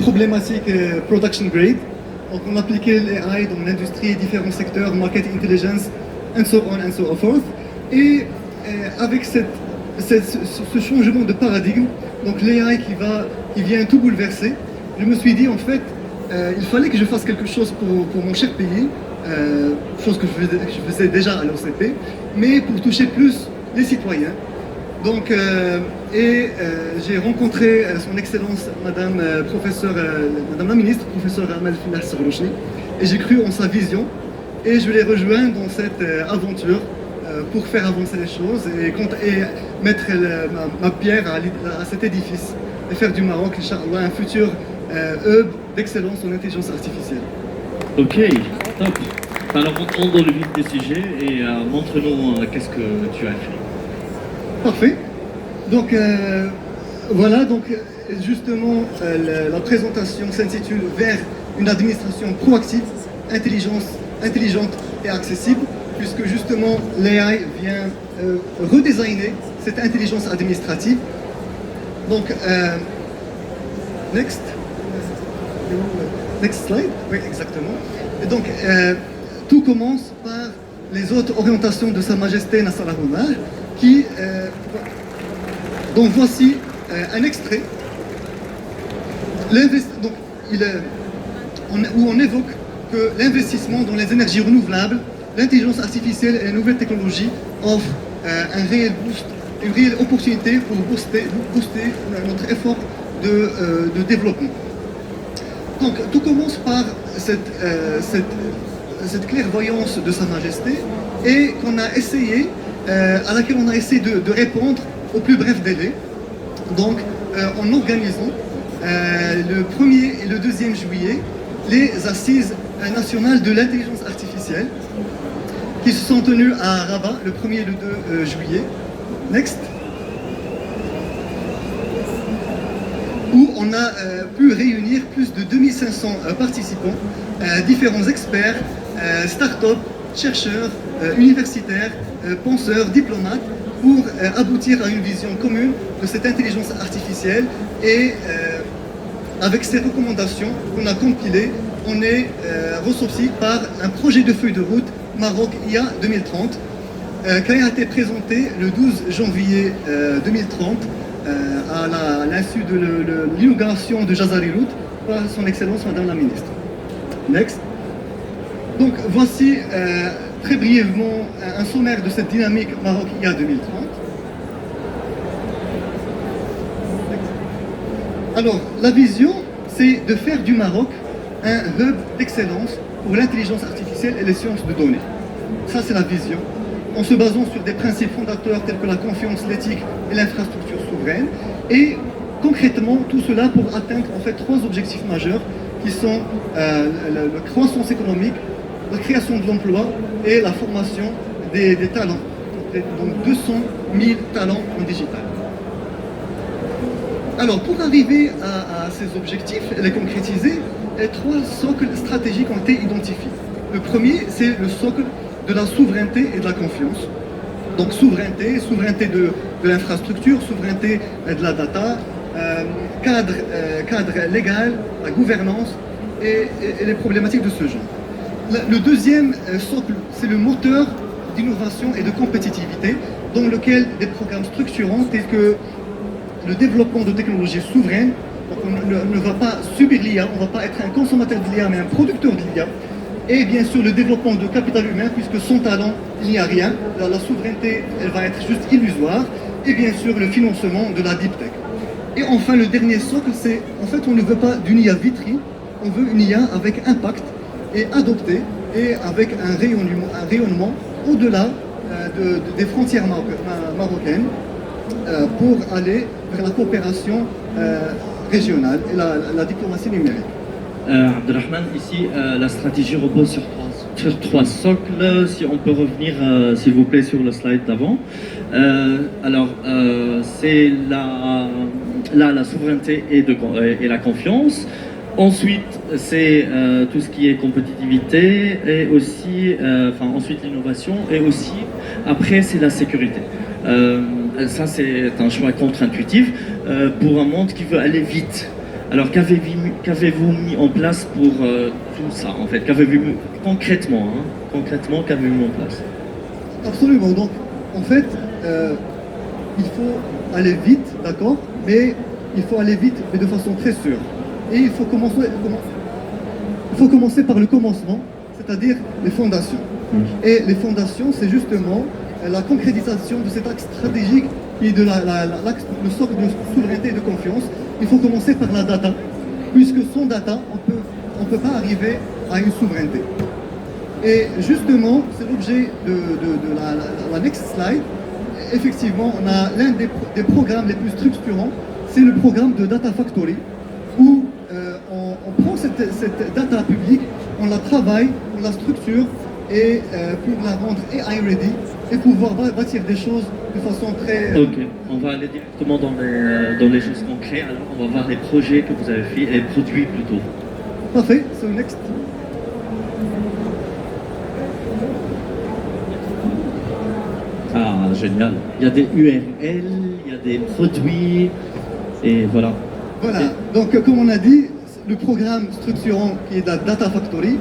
Problématique production grade. Donc on appliquait l'AI dans l'industrie, différents secteurs, market intelligence, and so on and so forth. Et avec ce changement de paradigme, donc l'AI qui vient tout bouleverser, je me suis dit en fait, il fallait que je fasse quelque chose pour mon cher pays, chose que je faisais déjà à l'OCP, mais pour toucher plus les citoyens. Donc, j'ai rencontré son Excellence, Madame Madame la Ministre, professeur Amal Finas Rochni, et j'ai cru en sa vision, et je l'ai rejoint dans cette aventure pour faire avancer les choses et mettre ma pierre à cet édifice et faire du Maroc, Inch'Allah, un futur hub d'excellence en intelligence artificielle. Ok, top. Alors entrons dans le vif du sujet et montre-nous qu'est-ce que tu as fait. Parfait. Donc voilà, donc justement la présentation s'intitule Vers une administration proactive, intelligente et accessible, puisque justement l'AI vient redesigner cette intelligence administrative. Donc next slide. Oui, exactement. Et donc tout commence par les autres orientations de Sa Majesté Nasser Al-Oumar, donc voici un extrait donc, où on évoque que l'investissement dans les énergies renouvelables, l'intelligence artificielle et les nouvelles technologies offrent un réel boost, une réelle opportunité pour booster notre effort de développement. Donc tout commence par cette clairvoyance de Sa Majesté et à laquelle on a essayé de répondre au plus bref délai, donc en organisant le 1er et le 2e juillet les assises nationales de l'intelligence artificielle qui se sont tenues à Rabat le 1er et le 2 juillet. Next. Où on a pu réunir plus de 2500 participants, différents experts, start-up, chercheurs, universitaires, penseurs, diplomates, pour aboutir à une vision commune de cette intelligence artificielle. Et avec ces recommandations qu'on a compilées, on est ressorti par un projet de feuille de route Maroc IA 2030 qui a été présenté le 12 janvier 2030 à l'insu de l'inauguration de Jazari-Route par son Excellence Madame la Ministre. Next. Donc voici très brièvement un sommaire de cette dynamique Maroc IA 2030. Alors la vision, c'est de faire du Maroc un hub d'excellence pour l'intelligence artificielle et les sciences de données. Ça c'est la vision, en se basant sur des principes fondateurs tels que la confiance, l'éthique et l'infrastructure souveraine. Et concrètement, tout cela pour atteindre en fait 3 objectifs majeurs qui sont la croissance économique, la création de l'emploi et la formation des talents. Donc 200 000 talents en digital. Alors pour arriver à ces objectifs et les concrétiser, 3 socles stratégiques ont été identifiés. Le premier, c'est le socle de la souveraineté et de la confiance. Donc souveraineté de l'infrastructure, souveraineté de la data, cadre légal, la gouvernance et les problématiques de ce genre. Le deuxième socle, c'est le moteur d'innovation et de compétitivité, dans lequel des programmes structurants tels que le développement de technologies souveraines, donc on ne va pas subir l'IA, on ne va pas être un consommateur de l'IA, mais un producteur de l'IA, et bien sûr le développement de capital humain, puisque sans talent, il n'y a rien, la souveraineté, elle va être juste illusoire, et bien sûr le financement de la deep tech. Et enfin le dernier socle, c'est, en fait on ne veut pas d'une IA vitrine, on veut une IA avec impact, et adoptée, et avec un rayonnement au-delà des frontières marocaines, pour aller vers la coopération régionale et la diplomatie numérique. Abdelrahman, ici, la stratégie repose sur 3 socles. Si on peut revenir, s'il vous plaît, sur le slide d'avant. C'est la souveraineté et la confiance. Ensuite, c'est tout ce qui est compétitivité et aussi, ensuite l'innovation et aussi, après, c'est la sécurité. Ça, c'est un choix contre-intuitif pour un monde qui veut aller vite. Alors qu'avez-vous mis en place pour tout ça en fait? Qu'avez-vous concrètement, concrètement, qu'avez-vous mis en place? Absolument. Donc, en fait, il faut aller vite, d'accord, mais il faut aller vite, mais de façon très sûre. Et il faut commencer par le commencement, c'est-à-dire les fondations. Et les fondations, c'est justement la concrétisation de cet axe stratégique qui est le socle de souveraineté et de confiance. Il faut commencer par la data, puisque sans data, on peut pas arriver à une souveraineté. Et justement, c'est l'objet de la next slide. Effectivement, on a l'un des programmes les plus structurants, c'est le programme de Data Factory, où on prend cette data publique, on la travaille, on la structure, et pour la rendre AI ready, et pouvoir bâtir des choses de façon très... Ok, on va aller directement dans les choses concrètes, alors on va voir les projets que vous avez fait, les produits plutôt. Parfait, so next. Ah, génial. Il y a des URL, il y a des produits, et voilà. Voilà, donc comme on a dit, le programme structurant qui est la Data Factory,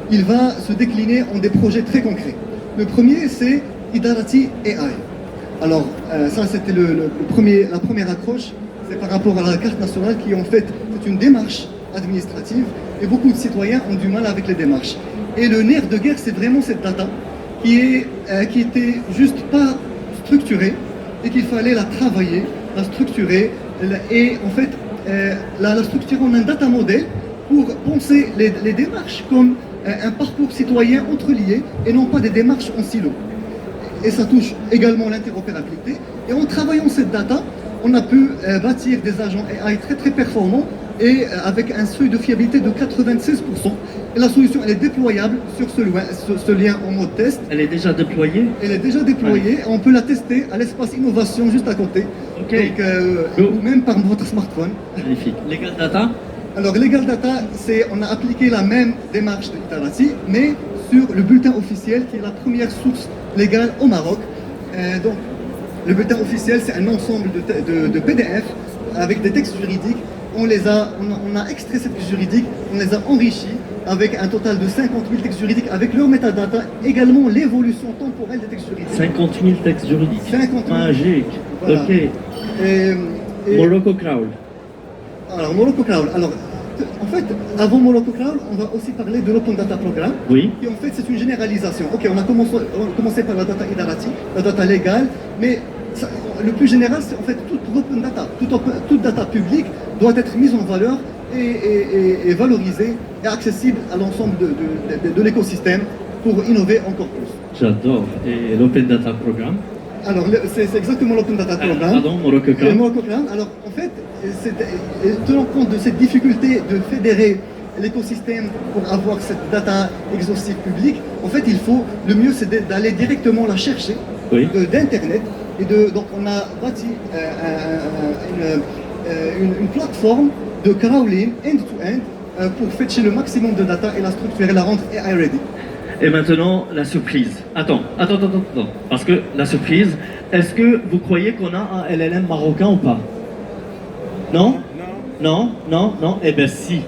il va se décliner en des projets très concrets. Le premier, c'est Idarati AI. Alors, ça c'était la première accroche, c'est par rapport à la carte nationale qui en fait, c'est une démarche administrative et beaucoup de citoyens ont du mal avec les démarches. Et le nerf de guerre, c'est vraiment cette data qui était juste pas structurée et qu'il fallait la travailler, la structurer et en fait la structurer en un data model pour penser les démarches comme un parcours citoyen entrelié et non pas des démarches en silo. Et ça touche également l'interopérabilité. Et en travaillant cette data, on a pu bâtir des agents AI très très performants et avec un seuil de fiabilité de 96%. Et la solution, elle est déployable sur ce lien en mode test. Elle est déjà déployée? Elle est déjà déployée. On peut la tester à l'espace innovation juste à côté. Okay. Donc, ou même par votre smartphone. Magnifique. Legal Data? Alors, Legal Data, on a appliqué la même démarche de Idarati, mais sur le bulletin officiel qui est la première source légale au Maroc. Donc, le bulletin officiel, c'est un ensemble de PDF avec des textes juridiques. On a extrait ces textes juridiques, on les a enrichis avec un total de 50 000 textes juridiques avec leur metadata, également l'évolution temporelle des textes juridiques. 50 000 textes juridiques. 50 000. Magique. Voilà. Ok. Et Morocco Cloud. Alors, Morocco Cloud. Alors, en fait, avant Morocco Cloud, on va aussi parler de l'Open Data Programme. Oui. Qui en fait, c'est une généralisation. Ok, on a commencé par la data Idarati, la data légale, mais le plus général, c'est en fait toute l'open data. Toute data publique doit être mise en valeur et valorisée et accessible à l'ensemble de l'écosystème pour innover encore plus. J'adore. Et l'Open Data Programme? Alors, c'est exactement l'Open Data Programme. Pardon, Morocco Cloud. Morocco Cloud. Alors, en fait, tenant compte de cette difficulté de fédérer l'écosystème pour avoir cette data exhaustive publique, en fait, le mieux, c'est d'aller directement la chercher d'Internet. Donc, on a bâti une plateforme de crawling end-to-end pour fetcher le maximum de data et la structurer, la rendre AI ready. Et maintenant, la surprise. Attends. Parce que la surprise, est-ce que vous croyez qu'on a un LLM marocain ou pas? Non? Non. Eh bien si.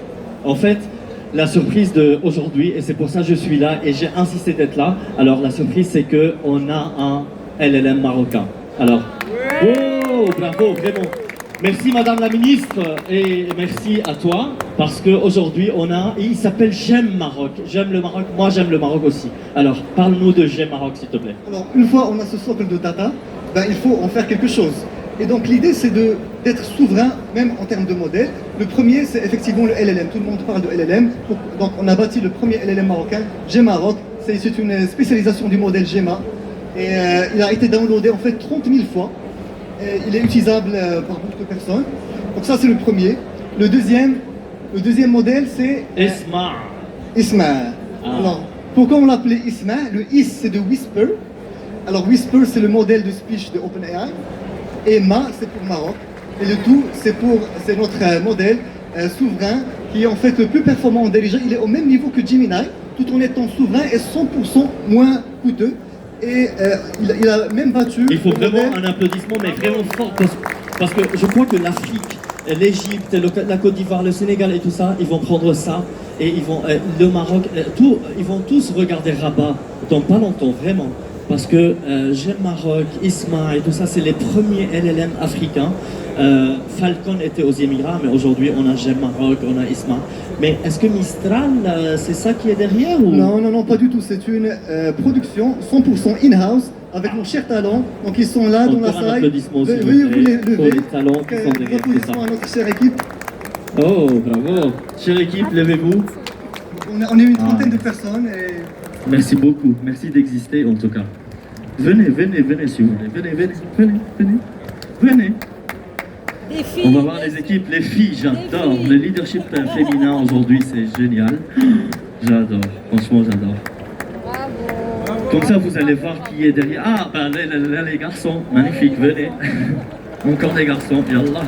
En fait, la surprise d'aujourd'hui, et c'est pour ça que je suis là, et j'ai insisté d'être là, alors la surprise c'est qu'on a un LLM marocain. Alors, oh, bravo, vraiment. Merci Madame la Ministre et merci à toi parce qu'aujourd'hui il s'appelle J'aime Maroc. J'aime le Maroc, moi j'aime le Maroc aussi. Alors parle-nous de J'aime Maroc s'il te plaît. Alors une fois on a ce socle de data, il faut en faire quelque chose. Et donc l'idée c'est d'être souverain même en termes de modèle. Le premier c'est effectivement le LLM, tout le monde parle de LLM. Donc on a bâti le premier LLM marocain, GEMaroc. C'est une spécialisation du modèle GEMA. Et il a été downloadé en fait 30 000 fois. Il est utilisable par beaucoup de personnes. Donc ça c'est le premier. Le deuxième modèle c'est Isma. Alors pourquoi on l'appelait Isma? Le Is c'est de Whisper. Alors Whisper c'est le modèle de speech de OpenAI. Et Ma c'est pour Maroc. Et le tout c'est notre modèle souverain qui est en fait le plus performant en dirigeant. Il est au même niveau que Gemini tout en étant souverain et 100% moins coûteux. Et il a même battu... Il faut vraiment un applaudissement, mais vraiment fort, parce que je crois que l'Afrique l'Égypte, la Côte d'Ivoire, le Sénégal et tout ça, ils vont prendre ça et ils vont, le Maroc, ils vont tous regarder Rabat dans pas longtemps, vraiment. Parce que J'aime Maroc, Isma et tout ça, c'est les premiers LLM africains. Falcon était aux Émirats, mais aujourd'hui on a J'aime Maroc, on a Isma. Mais est-ce que Mistral, c'est ça qui est derrière ou... Non, non, non, pas du tout. C'est une production 100% in-house avec nos chers talents. Donc ils sont là dans la Encore un salle. applaudissement s'il Veuillez vous vous plaît lever. pour les talents qui sont derrière, c'est ça. Applaudissements à notre chère équipe. Oh, bravo. Chère équipe, levez-vous. On est une trentaine de personnes et... Merci beaucoup, merci d'exister en tout cas. Venez si vous voulez, venez. Les filles, On va voir les équipes, les filles, j'adore. Le leadership féminin aujourd'hui, c'est génial. J'adore, franchement j'adore. bravo. Comme ça, vous allez voir qui est derrière. Ah, ben là, les garçons, magnifique, venez. Encore des garçons, yallah.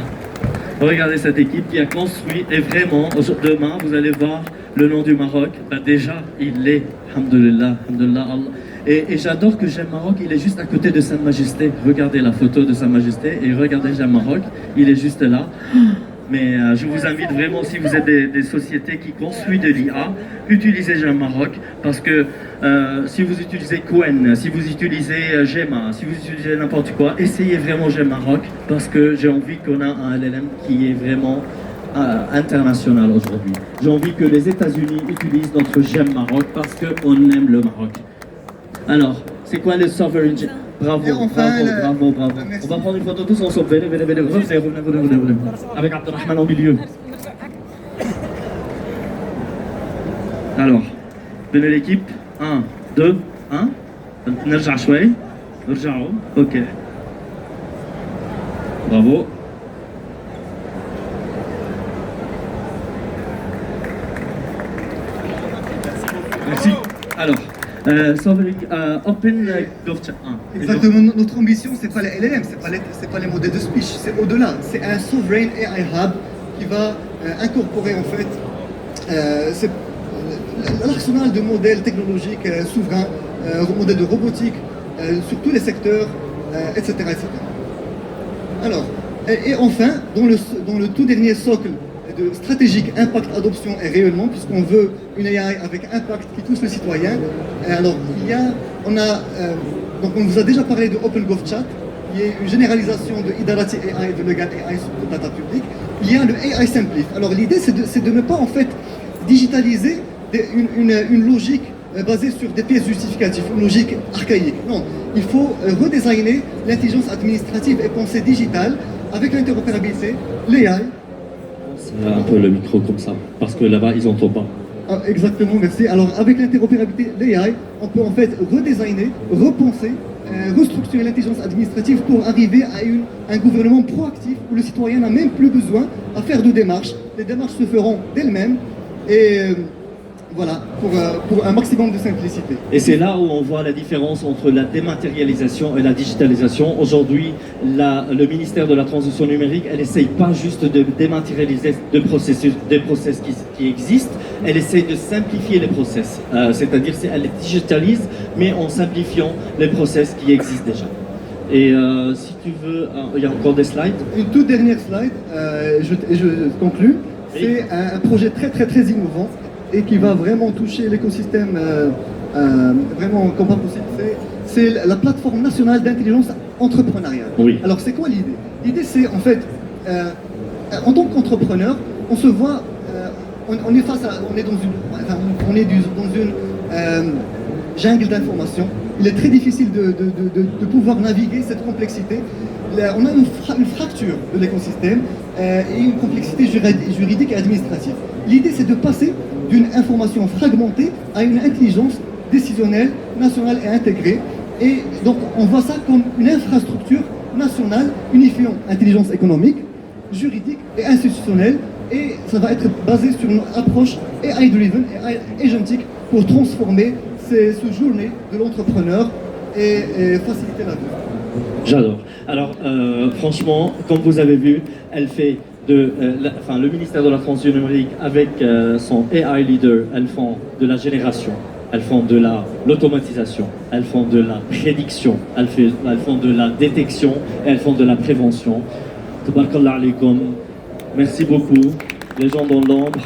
Regardez cette équipe qui a construit, et vraiment, demain, vous allez voir le nom du Maroc. Ben déjà, il est, alhamdoulilah, alhamdoulilah, Allah. Et j'adore que J'aime Maroc, il est juste à côté de Sa Majesté. Regardez la photo de Sa Majesté et regardez J'aime Maroc, il est juste là. Mais je vous invite vraiment, si vous êtes des sociétés qui construisent de l'IA, utilisez J'aime Maroc, parce que si vous utilisez Qwen, si vous utilisez Gemma, si vous utilisez n'importe quoi, essayez vraiment J'aime Maroc, parce que j'ai envie qu'on a un LLM qui est vraiment international aujourd'hui. J'ai envie que les États-Unis utilisent notre J'aime Maroc, parce qu'on aime le Maroc. Alors, c'est quoi le sovereign? Bravo, Et enfin, bravo. merci. On va prendre une photo tous ensemble. Venez. Revenez. Avec Abdelrahman au milieu. Alors, venez l'équipe. 1, 2, 1. نرجع شوي. نرجعوا. Ok. Bravo. Merci. Alors, Open GovChat 1. Exactement, notre ambition, c'est pas les LLM, c'est pas les modèles de speech, c'est au-delà. C'est un sovereign AI hub qui va incorporer en fait l'arsenal de modèles technologiques souverains, modèles de robotique sur tous les secteurs, etc., etc. Alors, et enfin, dans le tout dernier socle de stratégique impact, adoption et rayonnement, puisqu'on veut une AI avec impact qui touche le citoyen. Alors, donc on vous a déjà parlé de Open GovChat, qui est une généralisation de Idarati AI, de Legal AI sur le data public. Il y a le AI Simplif. Alors l'idée, c'est de ne pas en fait digitaliser une logique basée sur des pièces justificatives, une logique archaïque. Non, il faut redesigner l'intelligence administrative et pensée digitale avec l'interopérabilité, l'AI. Un peu le micro comme ça, parce que là-bas, ils n'entendent pas. Ah, exactement, merci. Alors, avec l'interopérabilité, l'AI, on peut en fait redesigner, repenser, restructurer l'intelligence administrative pour arriver à un gouvernement proactif où le citoyen n'a même plus besoin à faire de démarches. Les démarches se feront d'elles-mêmes et voilà, pour un maximum de simplicité. Et c'est là où on voit la différence entre la dématérialisation et la digitalisation. Aujourd'hui, le ministère de la Transition numérique, elle n'essaye pas juste de dématérialiser des process qui existent, elle essaye de simplifier les process. C'est-à-dire qu'elle les digitalise, mais en simplifiant les process qui existent déjà. Et si tu veux, il y a encore des slides. Une toute dernière slide, je conclue. C'est un projet très innovant et qui va vraiment toucher l'écosystème vraiment comme pas possible. C'est la plateforme nationale d'intelligence entrepreneuriale. Oui. Alors c'est quoi l'idée? L'idée c'est en fait, en tant qu'entrepreneur, on se voit, on est face à, on est dans une jungle d'informations. Il est très difficile de pouvoir naviguer cette complexité. On a une fracture de l'écosystème et une complexité juridique et administrative. L'idée c'est de passer d'une information fragmentée à une intelligence décisionnelle, nationale et intégrée. Et donc on voit ça comme une infrastructure nationale unifiant intelligence économique, juridique et institutionnelle. Et ça va être basé sur une approche AI-driven et agentique pour transformer ce journée de l'entrepreneur et faciliter la vie. J'adore. Alors, franchement, comme vous avez vu, elle fait le ministère de la Transition numérique avec son AI leader, elles font de la génération, elles font de l'automatisation, elles font de la prédiction, elles font de la détection, elles font de la prévention. Tabarakallah alaykoum. Merci beaucoup. Les gens dans l'ombre.